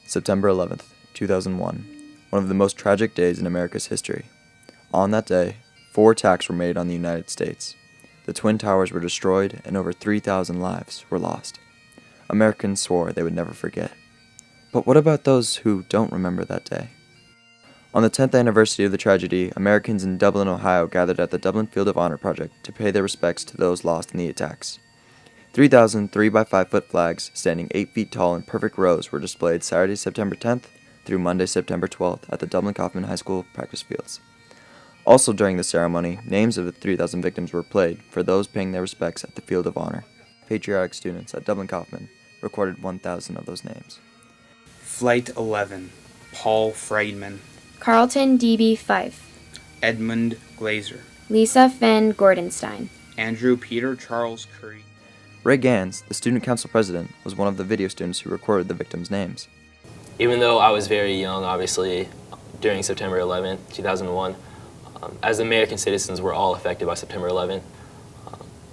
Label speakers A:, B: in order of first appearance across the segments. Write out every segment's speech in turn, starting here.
A: September 11th, 2001, one of the most tragic days in America's history. On that day, 4 attacks were made on the United States. The Twin Towers were destroyed and over 3,000 lives were lost. Americans swore they would never forget. But what about those who don't remember that day? On the 10th anniversary of the tragedy, Americans in Dublin, Ohio gathered at the Dublin Field of Honor project to pay their respects to those lost in the attacks. 3,000 3-by-5-foot flags, standing 8 feet tall in perfect rows, were displayed Saturday, September 10th through Monday, September 12th at the Dublin Coffman High School practice fields. Also during the ceremony, names of the 3,000 victims were played for those paying their respects at the Field of Honor. Patriotic students at Dublin Coffman recorded 1,000 of those names.
B: Flight 11, Paul Friedman,
C: Carlton D.B. Fife,
B: Edmund Glazer,
C: Lisa Finn Gordonstein,
B: Andrew Peter Charles Curry.
A: Ray Gans, the student council president, was one of the video students who recorded the victims' names.
D: Even though I was very young, obviously, during September 11th, 2001, as American citizens, we're all affected by September 11th.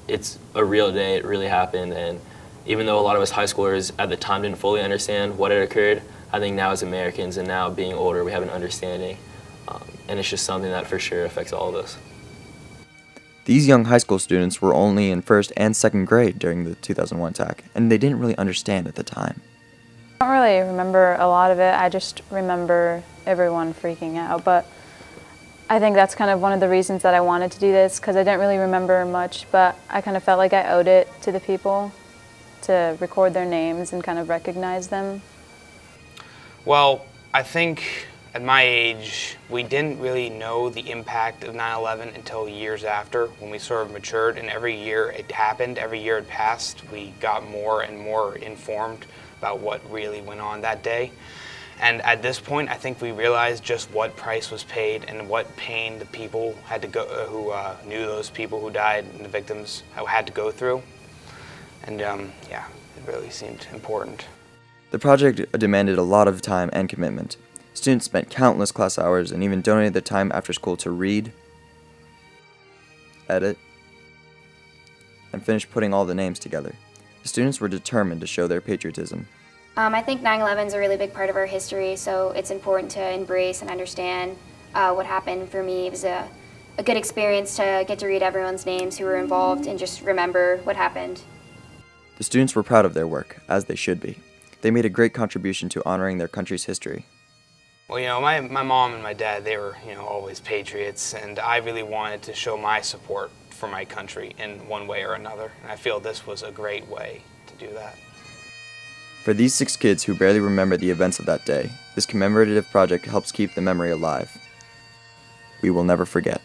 D: It's a real day, it really happened, and even though a lot of us high schoolers at the time didn't fully understand what had occurred, I think now as Americans and now being older, we have an understanding, and it's just something that for sure affects all of us.
A: These young high school students were only in 1st and 2nd grade during the 2001 attack, and they didn't really understand at the time.
E: I don't really remember a lot of it. I just remember everyone freaking out. But I think that's kind of one of the reasons that I wanted to do this, because I didn't really remember much, but I kind of felt like I owed it to the people to record their names and kind of recognize them.
B: Well, I think at my age, we didn't really know the impact of 9/11 until years after, when we sort of matured, and every year it happened, every year it passed, we got more and more informed about what really went on that day. And at this point, I think we realized just what price was paid and what pain the people had to go, who knew those people who died and the victims had to go through. And yeah, it really seemed important.
A: The project demanded a lot of time and commitment. Students spent countless class hours and even donated their time after school to read, edit, and finish putting all the names together. The students were determined to show their patriotism.
C: I think 9/11 is a really big part of our history, so it's important to embrace and understand what happened. For me, it was a good experience to get to read everyone's names who were involved and just remember what happened.
A: The students were proud of their work, as they should be. They made a great contribution to honoring their country's history.
B: Well, my mom and my dad, they were, always patriots, and I really wanted to show my support for my country in one way or another, and I feel this was a great way to do that.
A: For these 6 kids who barely remember the events of that day, this commemorative project helps keep the memory alive. We will never forget.